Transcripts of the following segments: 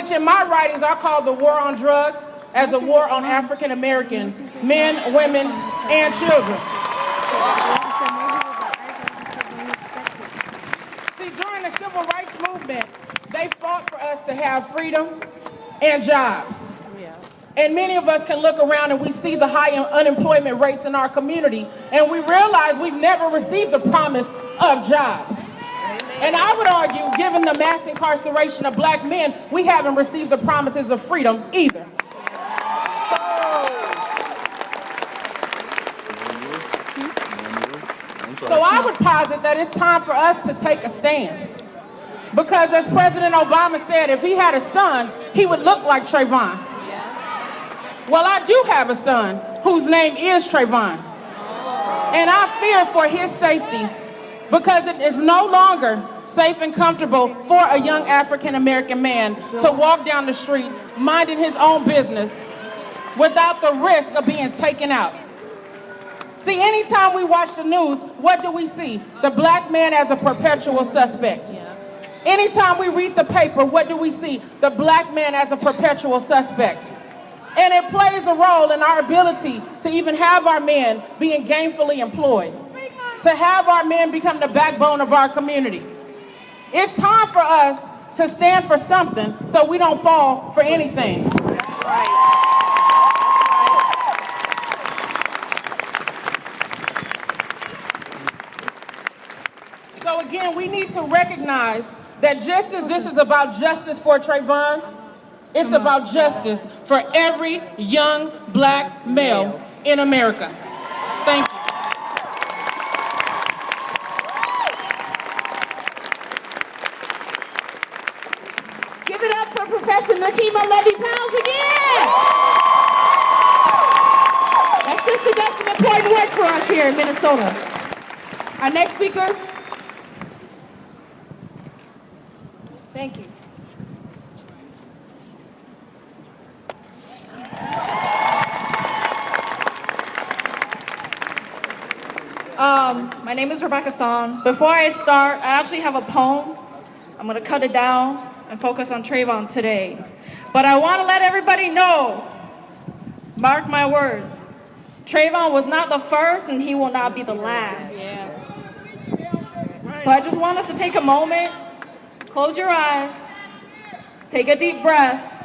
which in my writings I call the war on drugs as a war on African American men, women, and children. See, during the civil rights movement, they fought for us to have freedom and jobs. And many of us can look around and we see the high unemployment rates in our community, and we realize we've never received the promise of jobs. And I would argue, given the mass incarceration of black men, we haven't received the promises of freedom either. So I would posit that it's time for us to take a stand. Because as President Obama said, if he had a son, he would look like TRAYVON. Well, I do have a son whose name is TRAYVON. And I fear for his safety because it is no longer safe and comfortable for a young African-American man to walk down the street minding his own business without the risk of being taken out. See, anytime we watch the news, what do we see? The black man as a perpetual suspect. Anytime we read the paper, what do we see? The black man as a perpetual suspect. And it plays a role in our ability to even have our men being gainfully employed, to have our men become the backbone of our community. It's time for us to stand for something so we don't fall for anything. That's right. So again, we need to recognize that just as this is about justice for TRAYVON, it's about justice for every young black male in America. Thank you. Give it up for Professor Nakima Levy-Pounds again. That sister does some important work for us here in Minnesota. Our next speaker. Thank you. My name is Rebecca Song. Before I start, I actually have a poem. I'm going to cut it down and focus on TRAYVON today. But I want to let everybody know, mark my words, TRAYVON was not the first and he will not be the last. So I just want us to take a moment, close your eyes, take a deep breath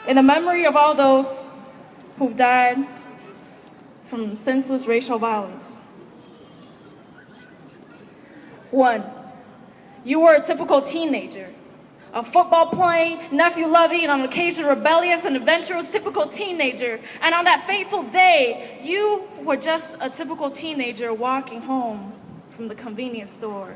in the memory of all those who've died from senseless racial violence. 1, you were a typical teenager, a football-playing, nephew-loving, and on occasion rebellious and adventurous typical teenager. And on that fateful day, you were just a typical teenager walking home from the convenience store,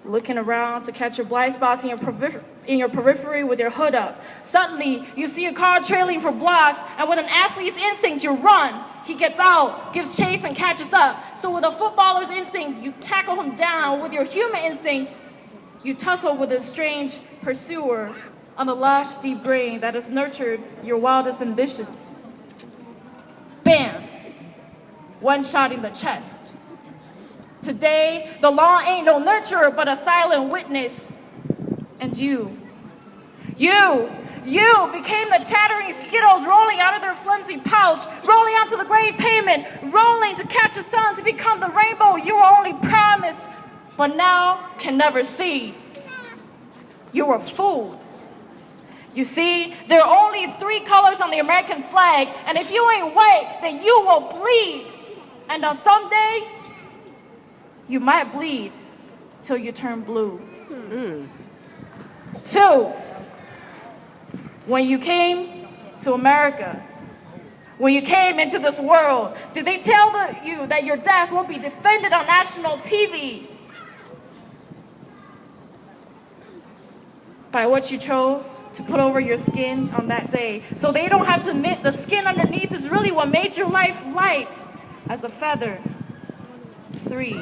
looking around to catch your blind spots in your periphery with your hood up. Suddenly, you see a car trailing for blocks, and with an athlete's instinct, you run. He gets out, gives chase, and catches up. So with a footballer's instinct, you tackle him down. With your human instinct, you tussle with a strange pursuer on the lush, deep brain that has nurtured your wildest ambitions. Bam! One shot in the chest. Today, the law ain't no nurturer, but a silent witness. And you became the chattering Skittles rolling out of their flimsy pouch, rolling onto the grave pavement, rolling to catch the sun to become the rainbow you were only promised, but now can never see. You were fooled. You see, there are only 3 colors on the American flag, and if you ain't white, then you will bleed. And on some days, you might bleed till you turn blue. 2, when you came to America, when you came into this world, did they tell you that your death will be defended on national TV? By what you chose to put over your skin on that day. So they don't have to admit the skin underneath is really what made your life light as a feather. 3,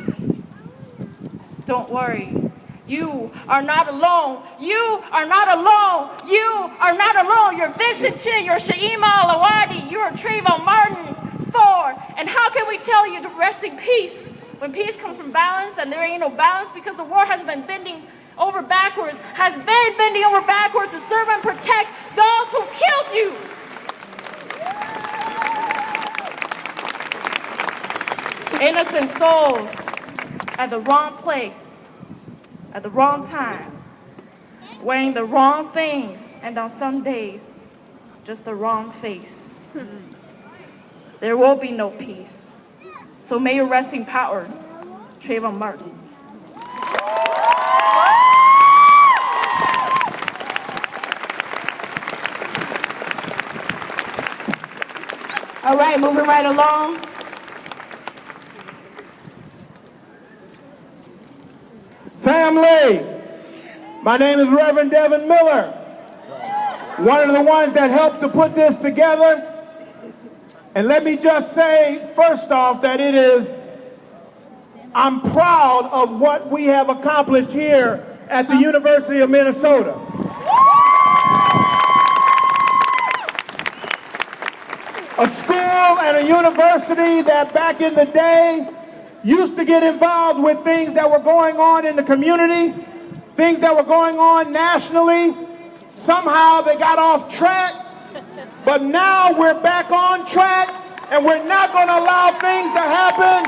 don't worry. You are not alone. You are not alone. You are not alone. You're Vincent Chin. You're Shaima Alawadi. You're TRAYVON Martin. 4. And how can we tell you to rest in peace when peace comes from balance and there ain't no balance because the war has been bending over backwards, has been bending over backwards to serve and protect those who killed you. Innocent souls at the wrong place, at the wrong time, wearing the wrong things, and on some days, just the wrong face. There will be no peace. So may your resting power, TRAYVON Martin. All right, moving right along. Family, my name is Reverend Devin Miller, one of the ones that helped to put this together. And let me just say, first off, that I'm proud of what we have accomplished here at the University of Minnesota. A school and a university that back in the day used to get involved with things that were going on in the community, things that were going on nationally. Somehow they got off track, but now we're back on track, and we're not going to allow things to happen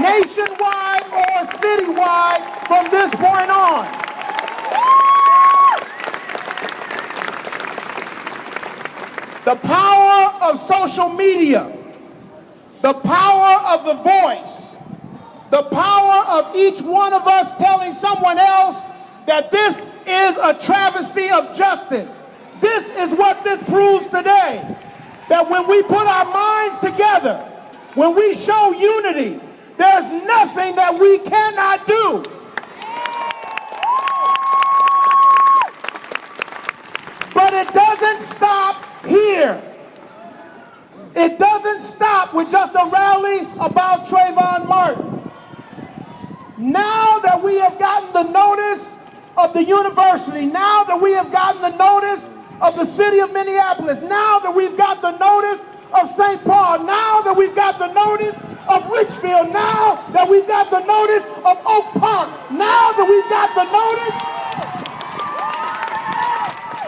nationwide or citywide from this point on. The power of social media, the power of the voice, the power of each one of us telling someone else that this is a travesty of justice. This is what this proves today. That when we put our minds together, when we show unity, there's nothing that we cannot do. But it doesn't stop here. It doesn't stop with just a rally about TRAYVON Martin. Now that we have gotten the notice of the university, now that we have gotten the notice of the city of Minneapolis, now that we've got the notice of St. Paul, now that we've got the notice of Richfield, now that we've got the notice of Oak Park, now that we've got the notice,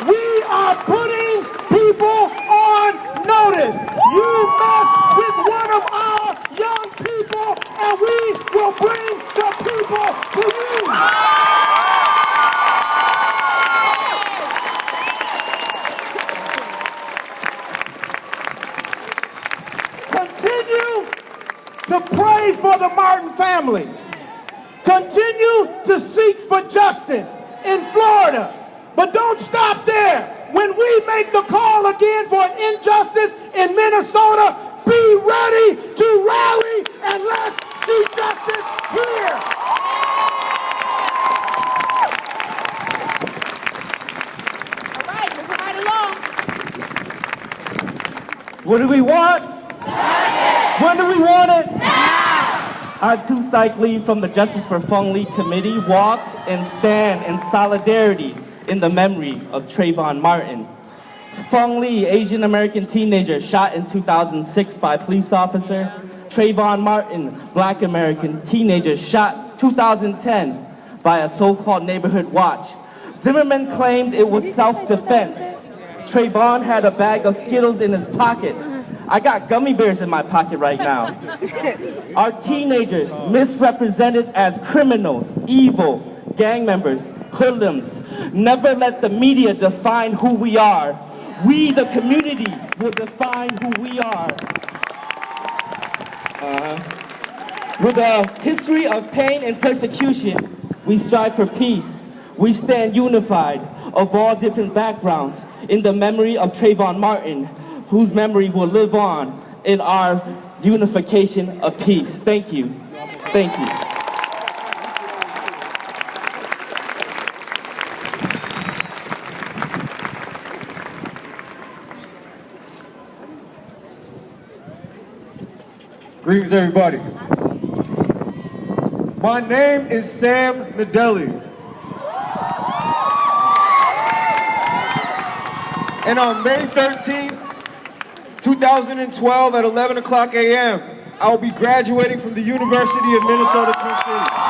we are putting people on notice. You mess with one of our young people, and we will bring the people to you. Continue to pray for the Martin family. Continue to seek for justice in Florida. But don't stop there. When we make the call again for an injustice in Minnesota, be ready to rally and let's see justice here. All right, moving right along. What do we want? Justice. When do we want it? Now. Our two psych lead from the Justice for Fung Lee Committee walk and stand in solidarity in the memory of TRAYVON Martin. Fung Lee, Asian American teenager, shot in 2006 by a police officer. TRAYVON Martin, Black American teenager, shot 2010 by a so-called neighborhood watch. Zimmerman claimed it was self-defense. TRAYVON had a bag of Skittles in his pocket. I got gummy bears in my pocket right now. Our teenagers misrepresented as criminals, evil, gang members, hoodlums. Never let the media define who we are. We, the community, will define who we are. With a history of pain and persecution, we strive for peace. We stand unified of all different backgrounds in the memory of TRAYVON Martin, whose memory will live on in our unification of peace. Thank you. Thank you. Greetings, everybody. My name is Sam Nadelli. And on May 13th, 2012 at 11 o'clock a.m., I will be graduating from the University of Minnesota Twin Cities.